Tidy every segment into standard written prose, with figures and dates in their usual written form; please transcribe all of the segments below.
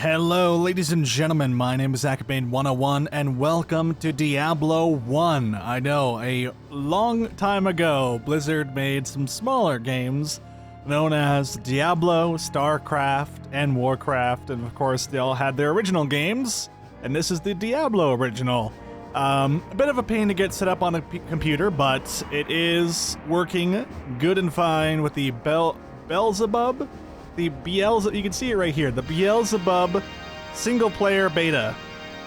Hello, ladies and gentlemen, my name is Acabane101, and welcome to Diablo 1. I know, a long time ago, Blizzard made some smaller games known as Diablo, StarCraft, and Warcraft, and of course they all had their original games, and this is the Diablo original. A bit of a pain to get set up on a computer, but it is working good and fine with the Belzebub. You can see it right here, the Belzebub single-player beta.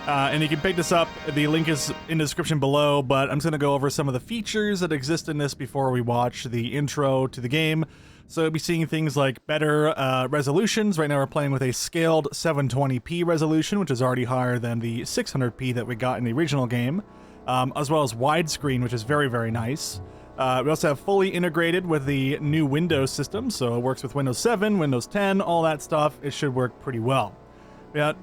And you can pick this up, the link is in the description below, but I'm just going to go over some of the features that exist in this before we watch the intro to the game. So you'll be seeing things like better resolutions. Right now we're playing with a scaled 720p resolution, which is already higher than the 600p that we got in the original game, as well as widescreen, which is very, very nice. We also have fully integrated with the new Windows system, so it works with Windows 7, Windows 10, all that stuff. It should work pretty well. We got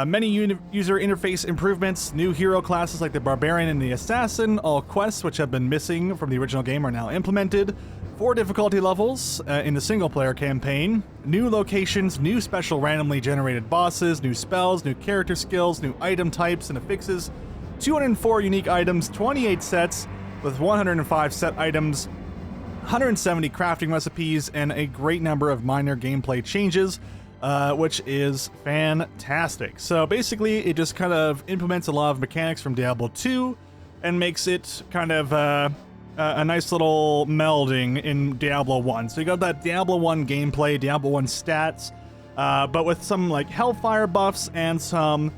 many user interface improvements, new hero classes like the Barbarian and the Assassin, all quests which have been missing from the original game are now implemented, 4 difficulty levels in the single-player campaign, new locations, new special randomly generated bosses, new spells, new character skills, new item types and affixes, 204 unique items, 28 sets, with 105 set items, 170 crafting recipes, and a great number of minor gameplay changes, which is fantastic. So basically, it just kind of implements a lot of mechanics from Diablo 2 and makes it kind of a nice little melding in Diablo 1. So you got that Diablo 1 gameplay, Diablo 1 stats, but with some like Hellfire buffs and some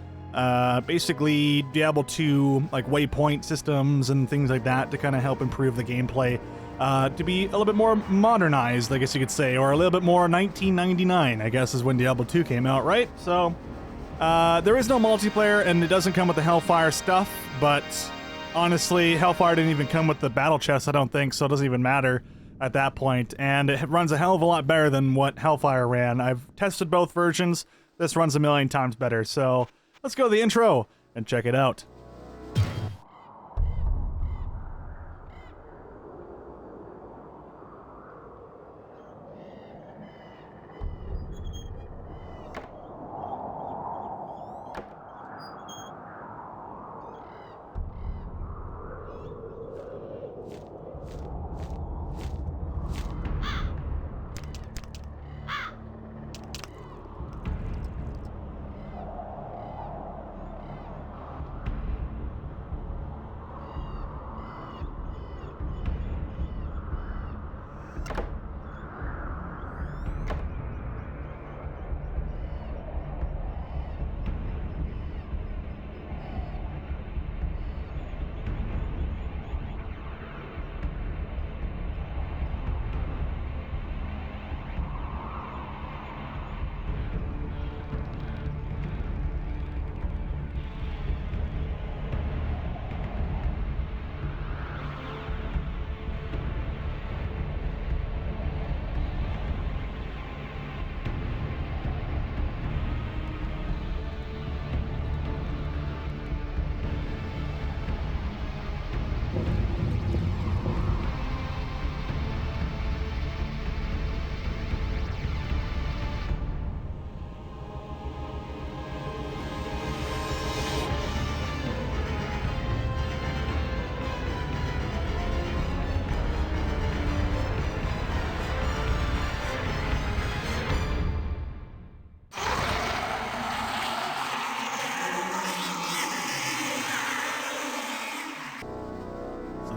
basically Diablo 2 like waypoint systems and things like that to kind of help improve the gameplay, to be a little bit more modernized, I guess you could say, or a little bit more 1999, I guess is when Diablo 2 came out, right? So there is no multiplayer and it doesn't come with the Hellfire stuff, but honestly, Hellfire didn't even come with the battle chest, I don't think, so it doesn't even matter at that point, and it runs a hell of a lot better than what Hellfire ran. I've tested both versions. This runs a million times better, so let's go to the intro and check it out.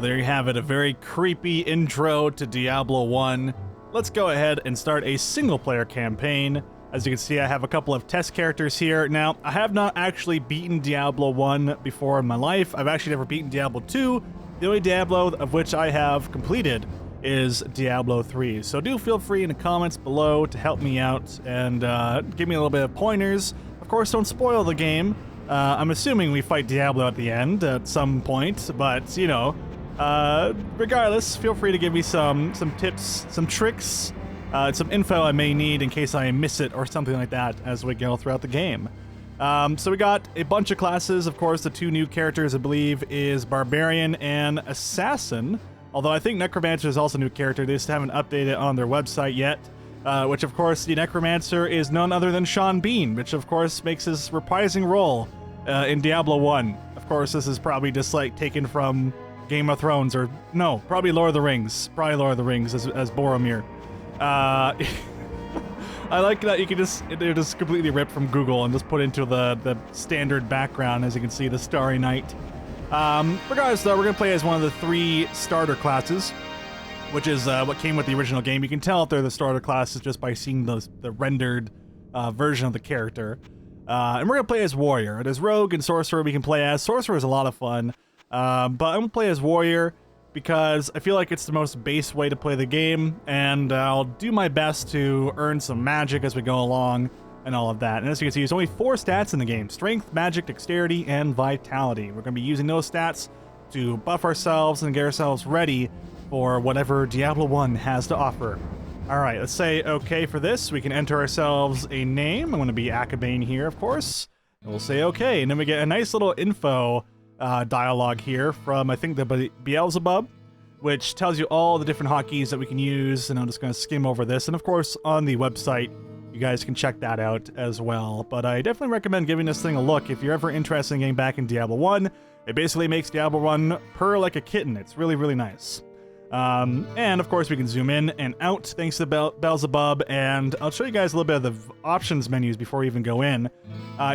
There you have it, a very creepy intro to Diablo 1. Let's go ahead and start a single-player campaign. As you can see, I have a couple of test characters here. Now, I have not actually beaten Diablo 1 before in my life. I've actually never beaten Diablo 2. The only Diablo of which I have completed is Diablo 3. So do feel free in the comments below to help me out and give me a little bit of pointers. Of course, don't spoil the game. I'm assuming we fight Diablo at the end at some point, but, you know, regardless, feel free to give me some tips, some tricks, some info I may need in case I miss it or something like that as we go throughout the game. So we got a bunch of classes. Of course, the 2 new characters, I believe, is Barbarian and Assassin. Although I think Necromancer is also a new character. They just haven't updated it on their website yet. which of course the Necromancer is none other than Sean Bean, which of course makes his reprising role in Diablo 1. Of course, this is probably just like taken from Game of Thrones, or no, probably Lord of the Rings. Probably Lord of the Rings as Boromir. I like that you can they're just completely ripped from Google and just put into the standard background, as you can see, the Starry Night. Regardless, though, we're going to play as one of the 3 starter classes, which is what came with the original game. You can tell if they're the starter classes just by seeing the rendered version of the character. And we're going to play as Warrior. And as Rogue and Sorcerer, we can play as. Sorcerer is a lot of fun, but I'm going to play as Warrior because I feel like it's the most base way to play the game, and I'll do my best to earn some magic as we go along and all of that. And as you can see, there's only 4 stats in the game: Strength, Magic, Dexterity, and Vitality. We're going to be using those stats to buff ourselves and get ourselves ready for whatever Diablo 1 has to offer. Alright, let's say okay for this. We can enter ourselves a name. I'm going to be Akabane here, of course. And we'll say okay, and then we get a nice little info dialogue here from, I think, the Belzebub, which tells you all the different hotkeys that we can use, and I'm just going to skim over this. And of course, on the website, you guys can check that out as well. But I definitely recommend giving this thing a look if you're ever interested in getting back in Diablo 1. It basically makes Diablo 1 purr like a kitten. It's really, really nice. And of course, we can zoom in and out thanks to Belzebub, and I'll show you guys a little bit of the options menus before we even go in.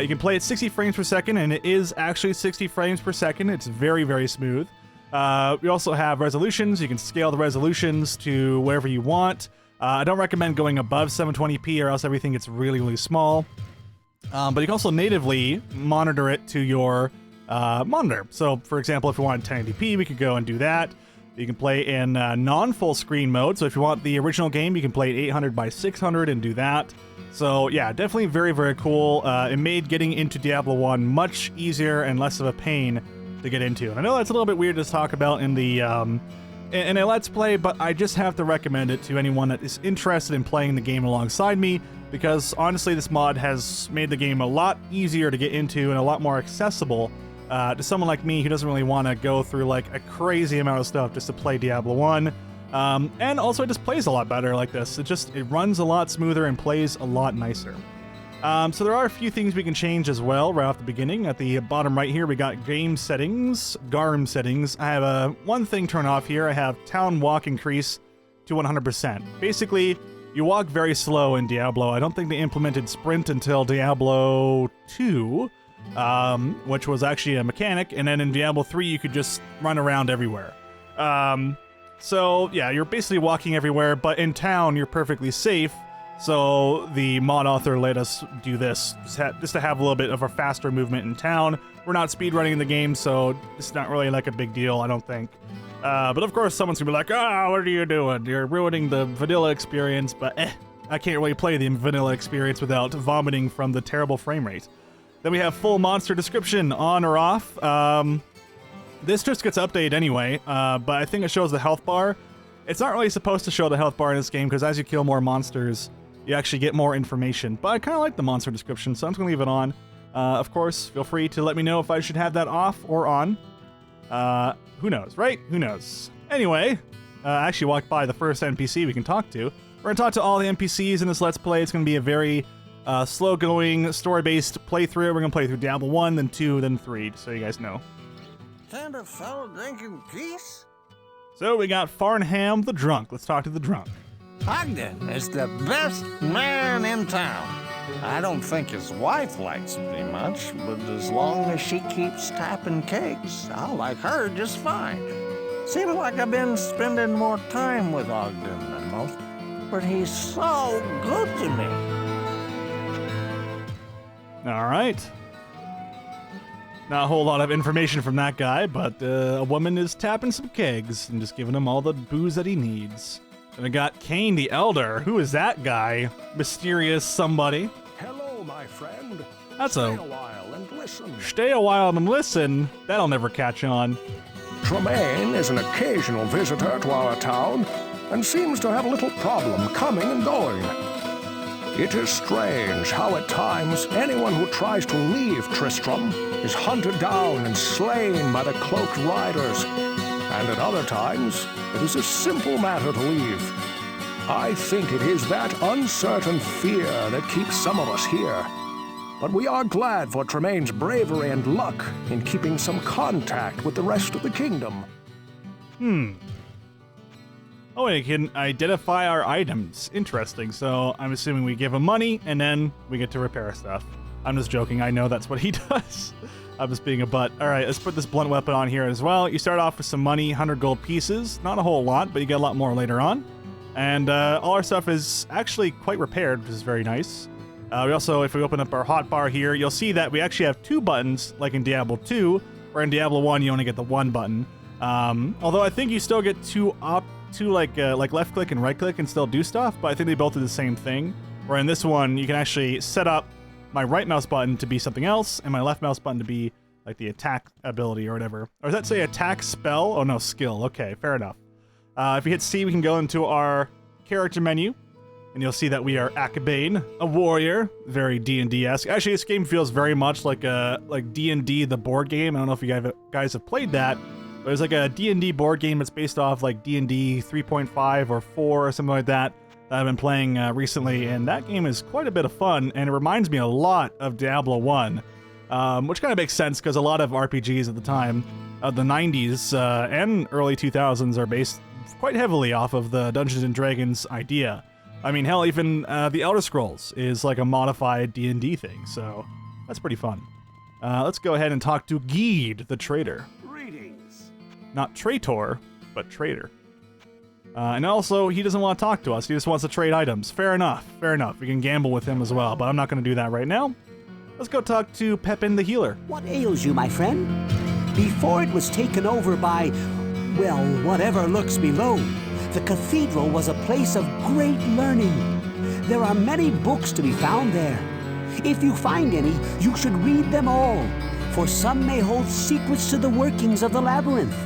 You can play at 60 frames per second, and it is actually 60 frames per second. It's very, very smooth. We also have resolutions. You can scale the resolutions to wherever you want. I don't recommend going above 720p or else everything gets really, really small. But you can also natively monitor it to your monitor. So, for example, if you want 1080p, we could go and do that. You can play in non-full screen mode. So if you want the original game, you can play at 800 by 600 and do that. So yeah, definitely very, very cool. It made getting into Diablo 1 much easier and less of a pain to get into. And I know that's a little bit weird to talk about in the in a Let's Play, but I just have to recommend it to anyone that is interested in playing the game alongside me, because honestly, this mod has made the game a lot easier to get into and a lot more accessible to someone like me who doesn't really want to go through like a crazy amount of stuff just to play Diablo 1. And also it just plays a lot better like this. It runs a lot smoother and plays a lot nicer. So there are a few things we can change as well right off the beginning. At the bottom right here, we got game settings, GARM settings. I have one thing turned off here. I have town walk increase to 100%. Basically, you walk very slow in Diablo. I don't think they implemented sprint until Diablo 2. Which was actually a mechanic, and then in Diablo 3 you could just run around everywhere. So yeah, you're basically walking everywhere, but in town you're perfectly safe, so the mod author let us do this, just to have a little bit of a faster movement in town. We're not speedrunning the game, so it's not really like a big deal, I don't think. But of course someone's gonna be like, "Ah, what are you doing? You're ruining the vanilla experience," but I can't really play the vanilla experience without vomiting from the terrible frame rate. Then we have full monster description on or off. This just gets updated anyway, but I think it shows the health bar. It's not really supposed to show the health bar in this game, because as you kill more monsters, you actually get more information. But I kind of like the monster description, so I'm just going to leave it on. Of course, feel free to let me know if I should have that off or on. Who knows, right? Who knows? Anyway, I actually walked by the first NPC we can talk to. We're going to talk to all the NPCs in this Let's Play. It's going to be a very slow-going, story-based playthrough. We're going to play through Diablo 1, then 2, then 3, so you guys know. Can't a fellow drink in peace? So we got Farnham the Drunk. Let's talk to the drunk. Ogden is the best man in town. I don't think his wife likes me much, but as long as she keeps tapping kegs, I'll like her just fine. Seems like I've been spending more time with Ogden than most, but he's so good to me. All right. Not a whole lot of information from that guy, but a woman is tapping some kegs and just giving him all the booze that he needs. And we got Cain the Elder. Who is that guy? Mysterious somebody. Hello, my friend. That's Stay a while and listen. Stay a while and listen. That'll never catch on. Tremaine is an occasional visitor to our town and seems to have a little problem coming and going. It is strange how at times anyone who tries to leave Tristram is hunted down and slain by the cloaked riders, and at other times it is a simple matter to leave. I think it is that uncertain fear that keeps some of us here. But we are glad for Tremaine's bravery and luck in keeping some contact with the rest of the kingdom. Oh, we can identify our items. Interesting. So I'm assuming we give him money, and then we get to repair stuff. I'm just joking. I know that's what he does. I'm just being a butt. All right, let's put this blunt weapon on here as well. You start off with some money, 100 gold pieces. Not a whole lot, but you get a lot more later on. And all our stuff is actually quite repaired, which is very nice. We also, if we open up our hotbar here, you'll see that we actually have 2 buttons, like in Diablo 2, where in Diablo 1 you only get the 1 button. Although I think you still get two like left click and right click and still do stuff, but I think they both do the same thing. Where in this one, you can actually set up my right mouse button to be something else, and my left mouse button to be like the attack ability or whatever. Or does that say attack spell? Oh no, skill. Okay, fair enough. If you hit C, we can go into our character menu, and you'll see that we are Akabane, a warrior, very D&D-esque. Actually, this game feels very much like D&D, the board game. I don't know if you guys have played that, but there's like a D&D board game that's based off like D&D 3.5 or 4 or something like that I've been playing recently, and that game is quite a bit of fun, and it reminds me a lot of Diablo 1, which kind of makes sense because a lot of RPGs at the time of the 90s and early 2000s are based quite heavily off of the Dungeons & Dragons idea. I mean, hell, even the Elder Scrolls is like a modified D&D thing, so that's pretty fun. Let's go ahead and talk to Geed, the trader. Greetings. Not traitor, but trader. And also, he doesn't want to talk to us. He just wants to trade items. Fair enough. Fair enough. We can gamble with him as well, but I'm not going to do that right now. Let's go talk to Pepin the healer. What ails you, my friend? Before it was taken over by, well, whatever lurks below, the cathedral was a place of great learning. There are many books to be found there. If you find any, you should read them all, for some may hold secrets to the workings of the labyrinth.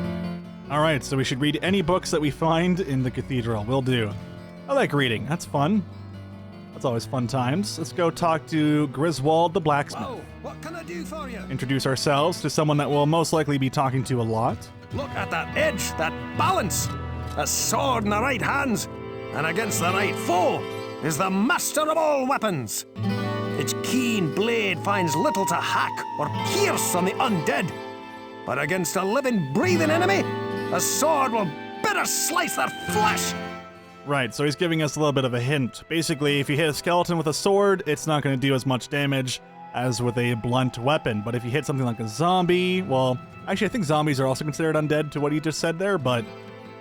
All right, so we should read any books that we find in the cathedral. Will do. I like reading. That's fun. That's always fun times. Let's go talk to Griswold the blacksmith. Whoa, what can I do for you? Introduce ourselves to someone that we'll most likely be talking to a lot. Look at that edge, that balance. A sword in the right hands, and against the right foe is the master of all weapons. Its keen blade finds little to hack or pierce on the undead, but against a living, breathing enemy, a sword will better slice their flesh. Right, so he's giving us a little bit of a hint. Basically, if you hit a skeleton with a sword, it's not going to do as much damage as with a blunt weapon. But if you hit something like a zombie, well, actually, I think zombies are also considered undead to what you just said there, but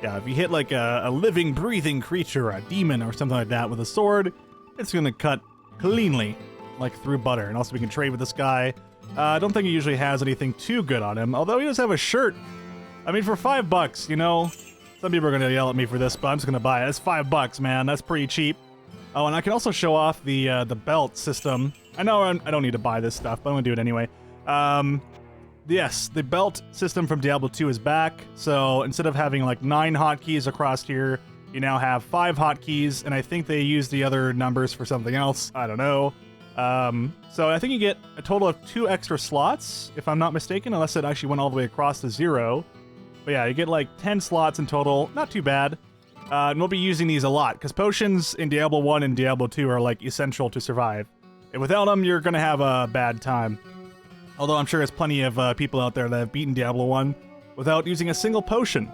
yeah, if you hit like a living, breathing creature, a demon or something like that with a sword, it's going to cut cleanly, like through butter. And also we can trade with this guy. I don't think he usually has anything too good on him, although he does have a shirt. I mean, for $5, you know, some people are going to yell at me for this, but I'm just going to buy it. It's $5, man. That's pretty cheap. Oh, and I can also show off the belt system. I know I don't need to buy this stuff, but I'm going to do it anyway. Yes, the belt system from Diablo 2 is back. So instead of having like 9 hotkeys across here, you now have 5 hotkeys, and I think they use the other numbers for something else. I don't know. So I think you get a total of 2 extra slots, if I'm not mistaken, unless it actually went all the way across to 0. But yeah, you get like 10 slots in total. Not too bad. And we'll be using these a lot, because potions in Diablo 1 and Diablo 2 are like essential to survive. And without them, you're going to have a bad time. Although I'm sure there's plenty of people out there that have beaten Diablo 1 without using a single potion,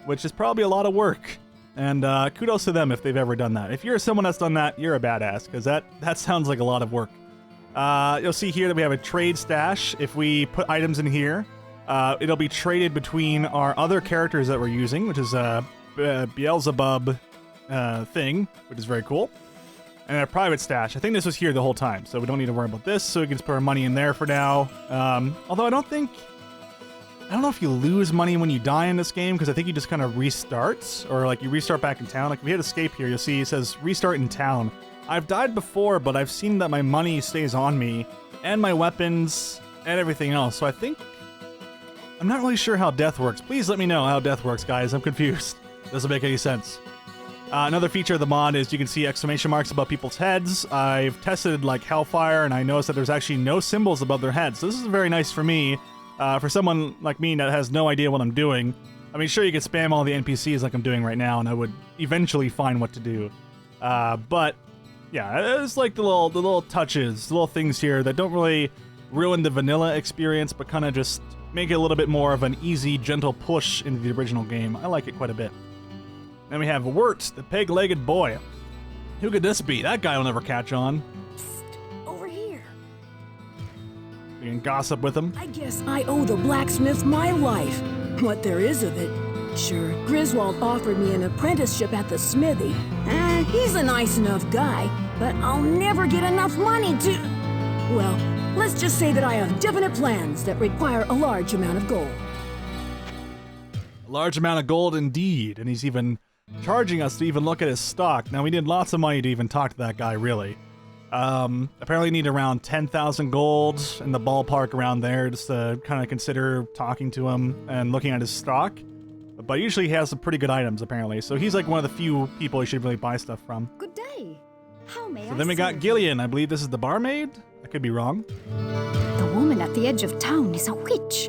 which is probably a lot of work. And kudos to them if they've ever done that. If you're someone that's done that, you're a badass, because that sounds like a lot of work. You'll see here that we have a trade stash. If we put items in here, it'll be traded between our other characters that we're using, which is a Belzebub thing, which is very cool. And a private stash. I think this was here the whole time, so we don't need to worry about this, so we can just put our money in there for now. Although I don't know if you lose money when you die in this game, because I think you just kind of restart, or like you restart back in town. Like if we hit escape here, you'll see it says restart in town. I've died before, but I've seen that my money stays on me, and my weapons, and everything else. So I think, I'm not really sure how death works. Please let me know how death works, guys. I'm confused. Doesn't make any sense. Another feature of the mod is you can see exclamation marks above people's heads. I've tested like Hellfire, and I noticed that there's actually no symbols above their heads. So this is very nice for me. For someone like me that has no idea what I'm doing. I mean, sure, you could spam all the NPCs like I'm doing right now, and I would eventually find what to do. But yeah, it's like the little touches, the little things here that don't really ruin the vanilla experience, but kind of just make it a little bit more of an easy, gentle push into the original game. I like it quite a bit. Then we have Wirt, the peg-legged boy. Who could this be? That guy will never catch on. Psst, over here. We can gossip with him. I guess I owe the blacksmith my life. What there is of it. Sure, Griswold offered me an apprenticeship at the smithy. He's a nice enough guy, but I'll never get enough money to... Well, let's just say that I have definite plans that require a large amount of gold. A large amount of gold indeed, and he's even charging us to even look at his stock. Now, we need lots of money to even talk to that guy, really. Apparently need around 10,000 gold in the ballpark around there just to kind of consider talking to him and looking at his stock. But usually he has some pretty good items, apparently. So he's like one of the few people you should really buy stuff from. Good day. How may I Then we got serve Gillian. I believe this is the barmaid? I could be wrong. The woman at the edge of town is a witch.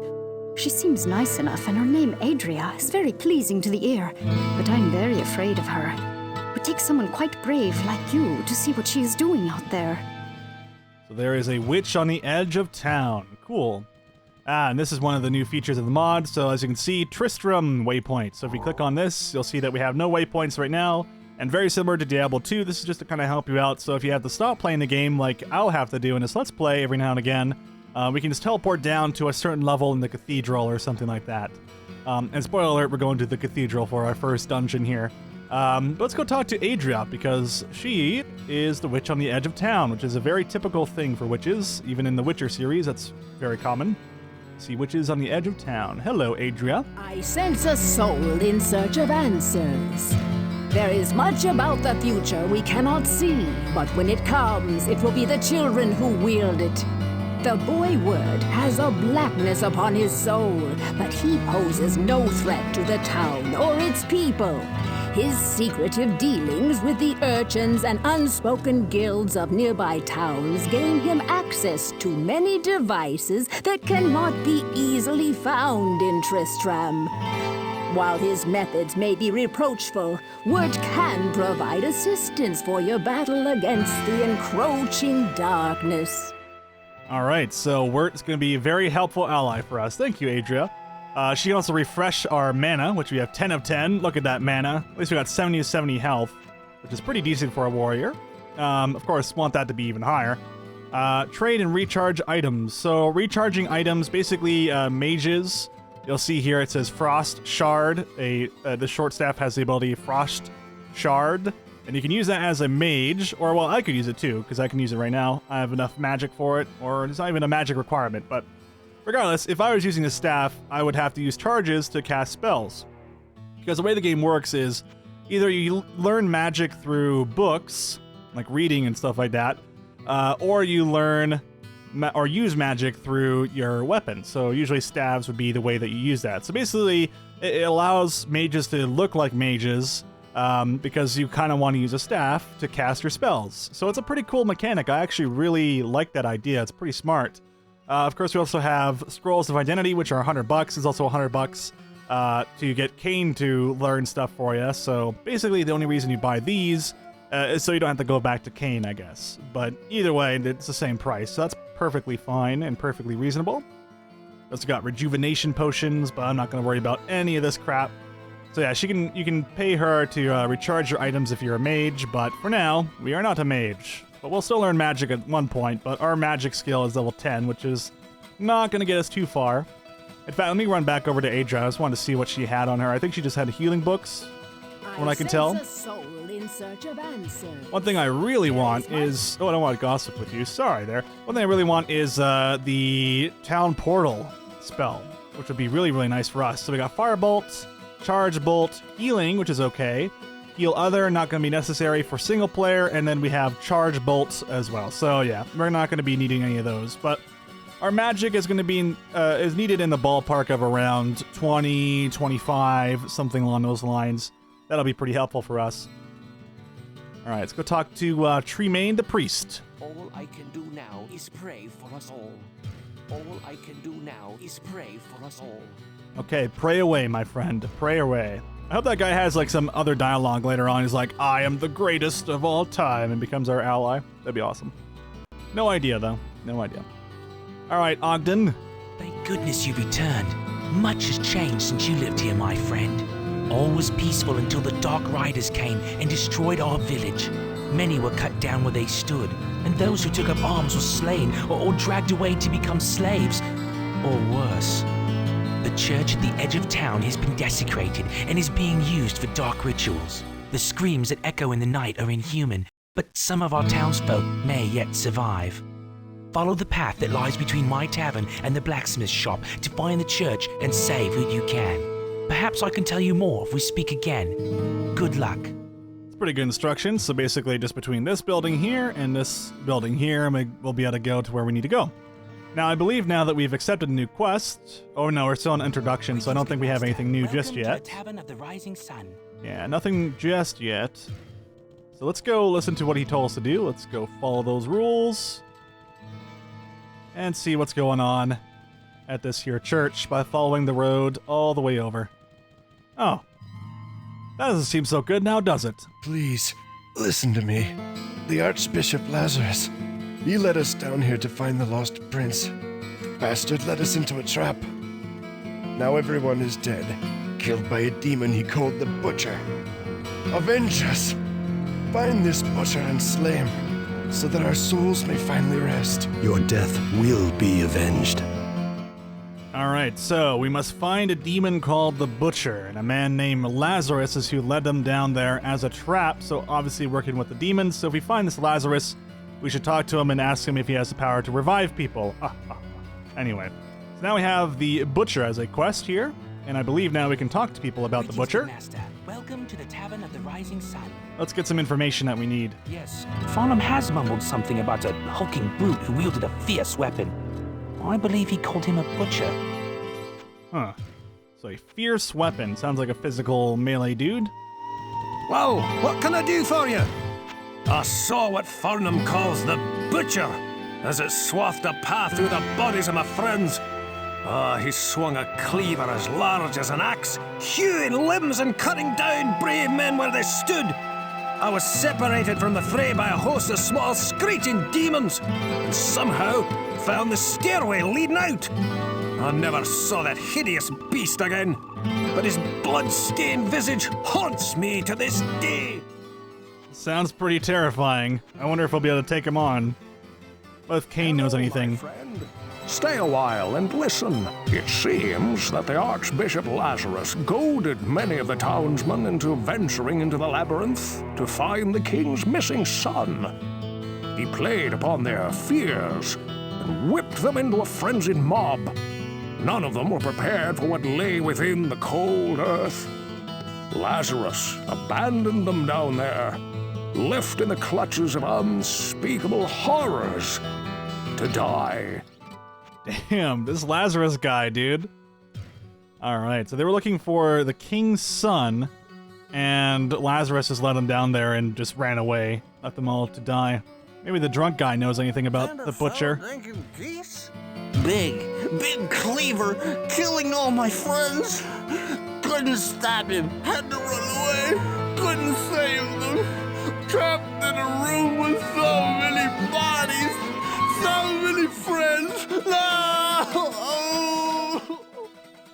She seems nice enough, and her name, Adria, is very pleasing to the ear. But I'm very afraid of her. It would take someone quite brave like you to see what she is doing out there. So there is a witch on the edge of town. Cool. And this is one of the new features of the mod. So as you can see, Tristram waypoint. So if you click on this, you'll see that we have no waypoints right now. And very similar to Diablo 2, this is just to kind of help you out. So if you have to stop playing the game like I'll have to do in this Let's Play every now and again, we can just teleport down to a certain level in the cathedral or something like that. And spoiler alert, we're going to the cathedral for our first dungeon here. Let's go talk to Adria, because she is the witch on the edge of town, which is a very typical thing for witches. Even in the Witcher series, that's very common. See witches on the edge of town. Hello, Adria. I sense a soul in search of answers. There is much about the future we cannot see, but when it comes, it will be the children who wield it. The boy Word has a blackness upon his soul, but he poses no threat to the town or its people. His secretive dealings with the urchins and unspoken guilds of nearby towns gain him access to many devices that cannot be easily found in Tristram. While his methods may be reproachful, Word can provide assistance for your battle against the encroaching darkness. All right, so Wirt is going to be a very helpful ally for us. Thank you, Adria. She can also refresh our mana, which we have 10 of 10. Look at that mana. At least we got 70 of 70 health, which is pretty decent for a warrior. Of course, want that to be even higher. Trade and recharge items. So recharging items, basically mages. You'll see here it says Frost Shard. The short staff has the ability Frost Shard. And you can use that as a mage, or well, I could use it too, because I can use it right now. I have enough magic for it, or it's not even a magic requirement, but regardless, if I was using the staff, I would have to use charges to cast spells. Because the way the game works is either you learn magic through books, like reading and stuff like that, or you learn or use magic through your weapon. So usually staves would be the way that you use that. So basically, it allows mages to look like mages, because you kind of want to use a staff to cast your spells. So it's a pretty cool mechanic. I actually really like that idea. It's pretty smart. Of course, we also have Scrolls of Identity, which are $100. It's also $100 to get Cain to learn stuff for you. So basically, the only reason you buy these is so you don't have to go back to Cain, I guess. But either way, it's the same price. So that's perfectly fine and perfectly reasonable. We also got Rejuvenation Potions, but I'm not going to worry about any of this crap. So yeah, you can pay her to recharge your items if you're a mage, but for now, we are not a mage. But we'll still learn magic at one point, but our magic skill is level 10, which is not going to get us too far. In fact, let me run back over to Adria. I just wanted to see what she had on her. I think she just had healing books, from what I can tell. One thing I really want is... Oh, I don't want to gossip with you. Sorry there. One thing I really want is the Town Portal spell, which would be really, really nice for us. So we got Firebolt, Charge Bolt, Healing, which is okay. Heal Other, not going to be necessary for single player, and then we have Charge Bolts as well. So yeah, we're not going to be needing any of those, but our magic is going to be is needed in the ballpark of around 20, 25, something along those lines. That'll be pretty helpful for us. All right, let's go talk to Tremaine the priest. All I can do now is pray for us all. All I can do now is pray for us all. Okay, pray away, my friend. Pray away. I hope that guy has like some other dialogue later on. He's like, I am the greatest of all time, and becomes our ally. That'd be awesome. No idea, though. No idea. All right, Ogden. Thank goodness you returned. Much has changed since you lived here, my friend. All was peaceful until the Dark Riders came and destroyed our village. Many were cut down where they stood, and those who took up arms were slain or dragged away to become slaves, or worse. The church at the edge of town has been desecrated and is being used for dark rituals. The screams that echo in the night are inhuman, but some of our townsfolk may yet survive. Follow the path that lies between my tavern and the blacksmith's shop to find the church and save who you can. Perhaps I can tell you more if we speak again. Good luck. It's pretty good instructions. So basically just between this building here and this building here, we'll be able to go to where we need to go. Now, I believe now that we've accepted a new quest... Oh, no, we're still in introduction, so I don't think we have anything new just yet. Welcome to the Tavern of the Rising Sun. Yeah, nothing just yet. So let's go listen to what he told us to do. Let's go follow those rules. And see what's going on at this here church by following the road all the way over. Oh. That doesn't seem so good now, does it? Please, listen to me. The Archbishop Lazarus. He led us down here to find the lost prince. The bastard led us into a trap. Now everyone is dead, killed by a demon he called the Butcher. Avenge us! Find this Butcher and slay him, so that our souls may finally rest. Your death will be avenged. Alright, so we must find a demon called the Butcher, and a man named Lazarus is who led them down there as a trap, so obviously working with the demons. So if we find this Lazarus, we should talk to him and ask him if he has the power to revive people. Anyway, so now we have the Butcher as a quest here, and I believe now we can talk to people about the Butcher. Master. Welcome to the Tavern of the Rising Sun. Let's get some information that we need. Yes, Farnham has mumbled something about a hulking brute who wielded a fierce weapon. I believe he called him a butcher. Huh. So a fierce weapon. Sounds like a physical melee dude. Well, what can I do for you? I saw what Farnham calls the Butcher, as it swathed a path through the bodies of my friends. He swung a cleaver as large as an axe, hewing limbs and cutting down brave men where they stood. I was separated from the fray by a host of small screeching demons, and somehow found the stairway leading out. I never saw that hideous beast again, but his blood-stained visage haunts me to this day. Sounds pretty terrifying. I wonder if we'll be able to take him on. What if Kane knows anything? My friend. Stay a while and listen. It seems that the Archbishop Lazarus goaded many of the townsmen into venturing into the labyrinth to find the king's missing son. He played upon their fears and whipped them into a frenzied mob. None of them were prepared for what lay within the cold earth. Lazarus abandoned them down there, left in the clutches of unspeakable horrors to die. Damn, this Lazarus guy, dude. Alright, so they were looking for the king's son, and Lazarus just let them down there and just ran away, left them all to die. Maybe the drunk guy knows anything about the Butcher. Drinking geese? Big cleaver, killing all my friends. Couldn't stop him, had to run away, couldn't save them. Trapped in a room with so many bodies, so many friends. No!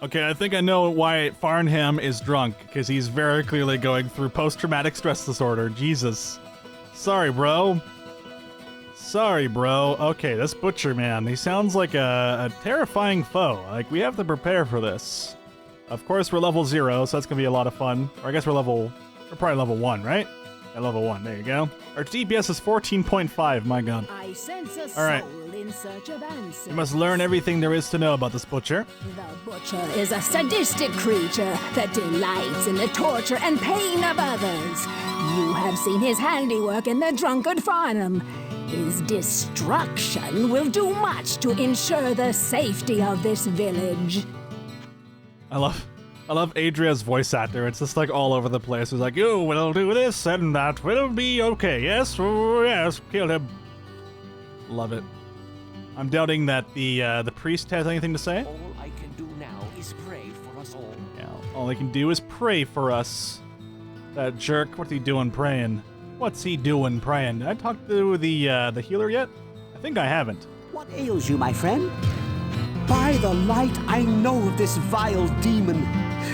Okay, I think I know why Farnham is drunk, because he's very clearly going through post-traumatic stress disorder. Jesus. Sorry, bro. Sorry, bro. Okay, this Butcher man, he sounds like a terrifying foe. Like, we have to prepare for this. Of course, we're level 0, so that's gonna be a lot of fun. Or I guess we're probably level 1, right? At level 1, there you go. Our DPS is 14.5, my god. I sense a All right. soul in search of answers. You must learn everything there is to know about this Butcher. The Butcher is a sadistic creature that delights in the torture and pain of others. You have seen his handiwork in the drunkard Farnham. His destruction will do much to ensure the safety of this village. I love Adria's voice actor. It's just like all over the place. It's like, oh, we'll do this and that will be okay. Yes, oh, yes, kill him. Love it. I'm doubting that the priest has anything to say. All I can do now is Please pray for us all. Yeah, all they can do is pray for us. That jerk, what's he doing praying? What's he doing praying? Did I talk to the healer yet? I think I haven't. What ails you, my friend? By the light, I know of this vile demon.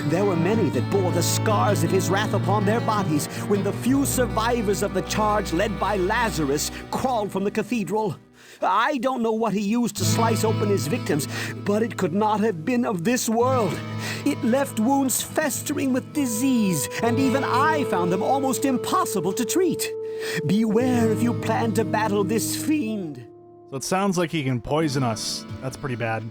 There were many that bore the scars of his wrath upon their bodies when the few survivors of the charge led by Lazarus crawled from the cathedral. I don't know what he used to slice open his victims, but it could not have been of this world. It left wounds festering with disease, and even I found them almost impossible to treat. Beware if you plan to battle this fiend. So it sounds like he can poison us. That's pretty bad.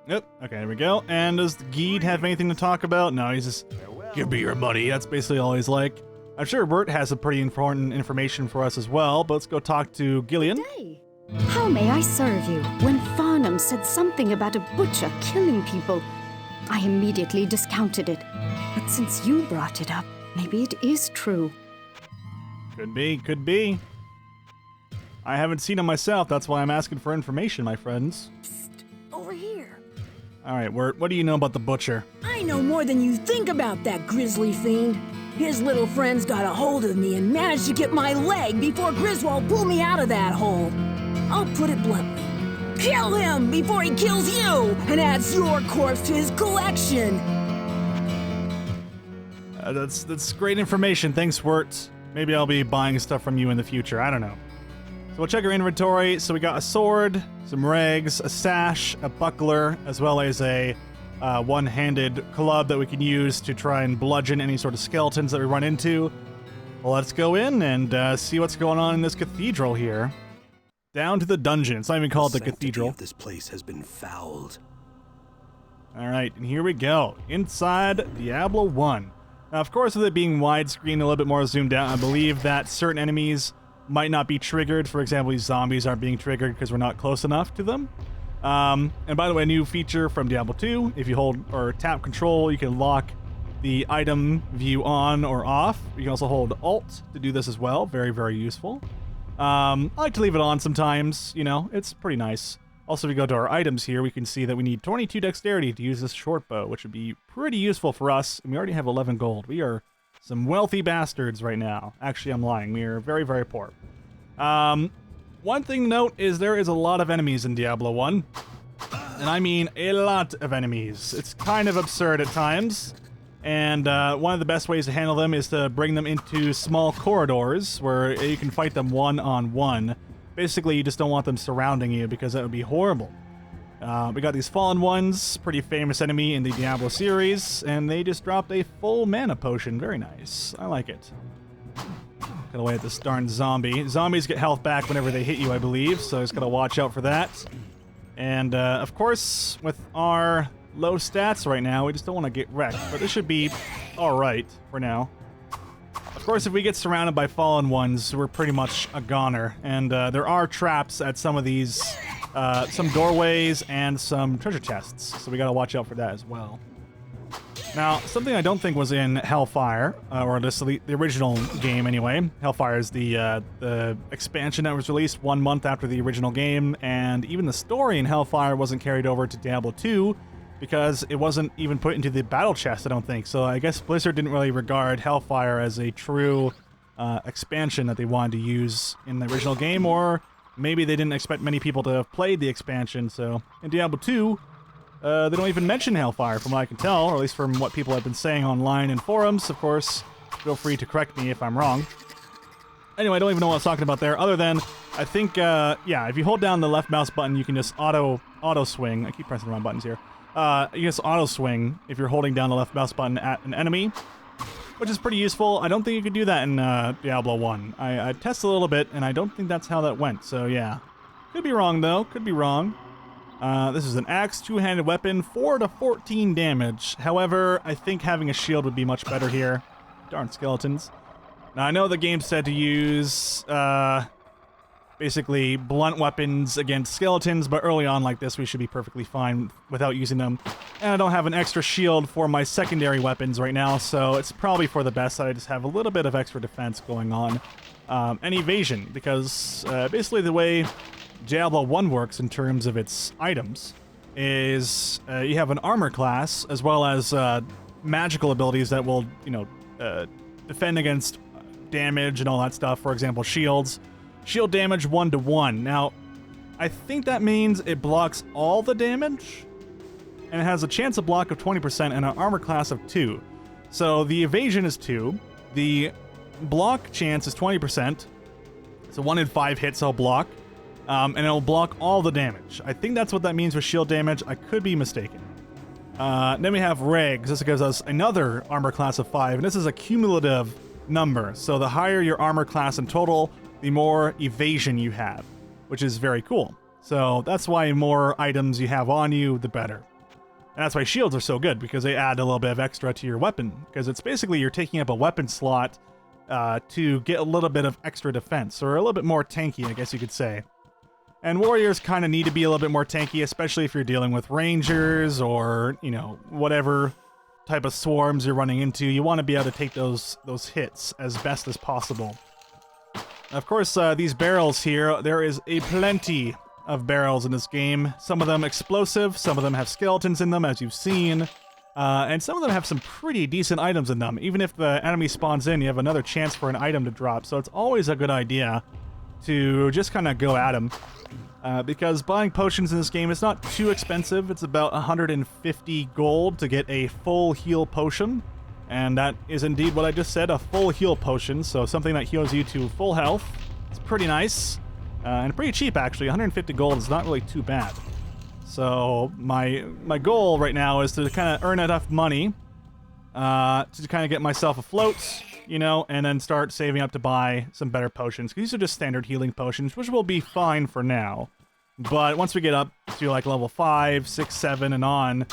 Yep, okay, there we go. And does the Geed have anything to talk about? No, he's just, give me your money. That's basically all he's like. I'm sure Bert has some pretty important information for us as well, but let's go talk to Gillian. Hey, how may I serve you? When Farnham said something about a butcher killing people, I immediately discounted it. But since you brought it up, maybe it is true. Could be, could be. I haven't seen him myself, that's why I'm asking for information, my friends. Psst, over here. All right, what do you know about the butcher? I know more than you think about that grisly fiend. His little friends got a hold of me and managed to get my leg before Griswold pulled me out of that hole. I'll put it bluntly. Kill him before he kills you and adds your corpse to his collection. That's great information. Thanks, Wirt. Maybe I'll be buying stuff from you in the future. I don't know. So we'll check our inventory. So we got a sword, some rags, a sash, a buckler, as well as a one-handed club that we can use to try and bludgeon any sort of skeletons that we run into. Well, let's go in and see what's going on in this cathedral here. Down to the dungeon. It's not even called the cathedral. This place has been fouled. All right, and here we go. Inside Diablo 1. Now, of course, with it being widescreen, a little bit more zoomed out, I believe that certain enemies might not be triggered. For example, these zombies aren't being triggered because we're not close enough to them. And by the way, a new feature from Diablo 2, if you hold or tap control, you can lock the item view on or off. You can also hold Alt to do this as well. Very, very useful. I like to leave it on sometimes, you know, it's pretty nice. Also, if we go to our items here, we can see that we need 22 dexterity to use this short bow, which would be pretty useful for us. And we already have 11 gold. We are some wealthy bastards right now. Actually, I'm lying. We are very, very poor. One thing to note is there is a lot of enemies in Diablo 1. And I mean a lot of enemies. It's kind of absurd at times. And one of the best ways to handle them is to bring them into small corridors where you can fight them one-on-one. Basically, you just don't want them surrounding you because that would be horrible. We got these Fallen Ones, pretty famous enemy in the Diablo series, and they just dropped a full mana potion. Very nice. I like it. Gotta away at this darn zombie. Zombies get health back whenever they hit you, I believe, so just gotta watch out for that. And, of course, with our low stats right now, we just don't want to get wrecked, but this should be alright for now. Of course, if we get surrounded by Fallen Ones, we're pretty much a goner, and there are traps at some of these, some doorways and some treasure chests, so we gotta watch out for that as well. Now, something I don't think was in Hellfire, or the original game anyway. Hellfire is the expansion that was released 1 month after the original game, and even the story in Hellfire wasn't carried over to Diablo 2, because it wasn't even put into the battle chest, I don't think. So I guess Blizzard didn't really regard Hellfire as a true expansion that they wanted to use in the original game, or maybe they didn't expect many people to have played the expansion. So in Diablo 2, they don't even mention Hellfire from what I can tell, or at least from what people have been saying online in forums. Of course, feel free to correct me if I'm wrong. Anyway, I don't even know what I was talking about there, other than, I think, yeah, if you hold down the left mouse button, you can just auto swing. I keep pressing the wrong buttons here. You can just auto swing if you're holding down the left mouse button at an enemy, which is pretty useful. I don't think you could do that in Diablo 1. I tested a little bit, and I don't think that's how that went, so yeah. Could be wrong, though. Could be wrong. This is an axe, two-handed weapon, 4 to 14 damage. However, I think having a shield would be much better here. Darn skeletons. Now, I know the game said to use, basically blunt weapons against skeletons, but early on like this, we should be perfectly fine without using them. And I don't have an extra shield for my secondary weapons right now, so it's probably for the best that I just have a little bit of extra defense going on. And evasion, because basically the way Diablo 1 works in terms of its items is you have an armor class as well as magical abilities that will, defend against damage and all that stuff. For example, shields. Shield damage 1-to-1. Now, I think that means it blocks all the damage, and it has a chance of block of 20% and an armor class of 2. So the evasion is 2. The block chance is 20%. So 1 in 5 hits I'll block. And it'll block all the damage. I think that's what that means with shield damage. I could be mistaken. Then we have regs. This gives us another armor class of 5, and this is a cumulative number. So the higher your armor class in total, the more evasion you have, which is very cool. So that's why the more items you have on you, the better. And that's why shields are so good, because they add a little bit of extra to your weapon. Because it's basically you're taking up a weapon slot to get a little bit of extra defense, or a little bit more tanky, I guess you could say. And warriors kind of need to be a little bit more tanky, especially if you're dealing with rangers or, whatever type of swarms you're running into. You want to be able to take those hits as best as possible. Of course, these barrels here, there is a plenty of barrels in this game. Some of them explosive, some of them have skeletons in them, as you've seen. And some of them have some pretty decent items in them. Even if the enemy spawns in, you have another chance for an item to drop. So it's always a good idea to just kind of go at them. Because buying potions in this game is not too expensive. It's about 150 gold to get a full heal potion. And that is indeed what I just said, a full heal potion. So something that heals you to full health. It's pretty nice. And pretty cheap, actually. 150 gold is not really too bad. So my goal right now is to kind of earn enough money to kind of get myself afloat, and then start saving up to buy some better potions. These are just standard healing potions, which will be fine for now. But once we get up to like level 5, 6, 7, and on,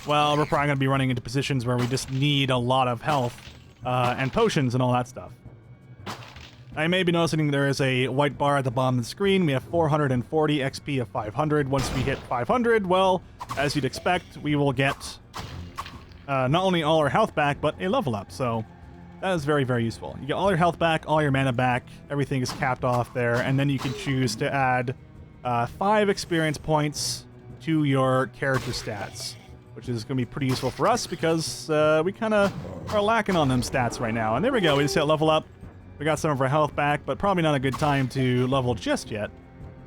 well, we're probably going to be running into positions where we just need a lot of health and potions and all that stuff. I may be noticing there is a white bar at the bottom of the screen. We have 440 XP of 500. Once we hit 500, well, as you'd expect, we will get not only all our health back, but a level up. So that is very, very useful. You get all your health back, all your mana back. Everything is capped off there. And then you can choose to add 5 experience points to your character stats, which is going to be pretty useful for us because we kind of are lacking on them stats right now. And there we go. We just hit level up. We got some of our health back, but probably not a good time to level just yet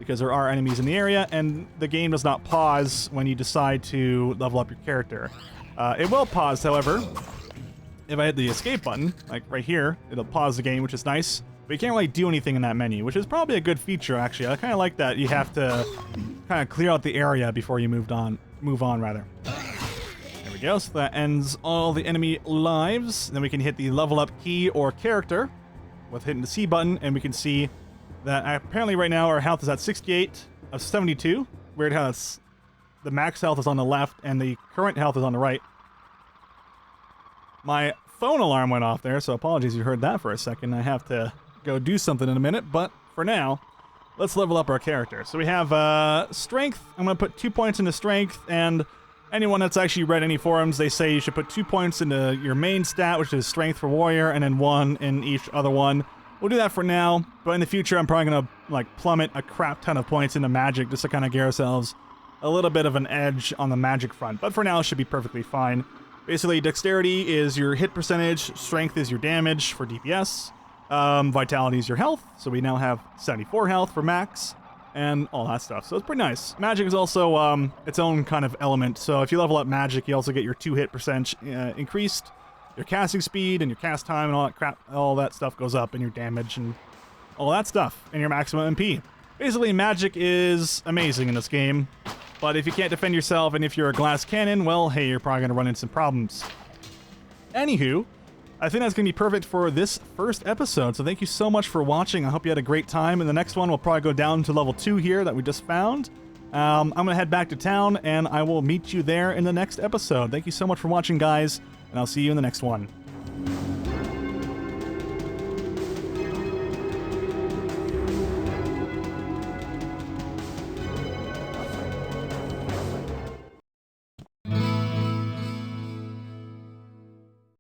because there are enemies in the area, and the game does not pause when you decide to level up your character. It will pause, however, if I hit the escape button, like right here. It'll pause the game, which is nice, but you can't really do anything in that menu, which is probably a good feature, actually. I kind of like that. You have to kind of clear out the area before you move on, rather. There we go. So that ends all the enemy lives. Then we can hit the level up key or character with hitting the C button, and we can see that apparently right now our health is at 68 of 72. Weird how it's, the max health is on the left and the current health is on the right. My phone alarm went off there, so apologies you heard that for a second. I have to go do something in a minute, but for now, let's level up our character. So we have strength. I'm going to put 2 points into strength, and anyone that's actually read any forums, they say you should put 2 points into your main stat, which is strength for warrior, and then 1 in each other one. We'll do that for now, but in the future, I'm probably going to plummet a crap ton of points into magic just to kind of give ourselves a little bit of an edge on the magic front. But for now, it should be perfectly fine. Basically, dexterity is your hit percentage, strength is your damage for DPS, vitality is your health, so we now have 74 health for max, and all that stuff. So it's pretty nice. Magic is also its own kind of element. So if you level up magic, you also get your 2 hit percentage increased. Your casting speed and your cast time and all that crap, all that stuff goes up, and your damage and all that stuff, and your maximum MP. Basically, magic is amazing in this game. But if you can't defend yourself and if you're a glass cannon, well, hey, you're probably going to run into some problems. Anywho, I think that's going to be perfect for this first episode. So thank you so much for watching. I hope you had a great time. And the next one, we'll probably go down to level 2 here that we just found. I'm going to head back to town, and I will meet you there in the next episode. Thank you so much for watching, guys, and I'll see you in the next one.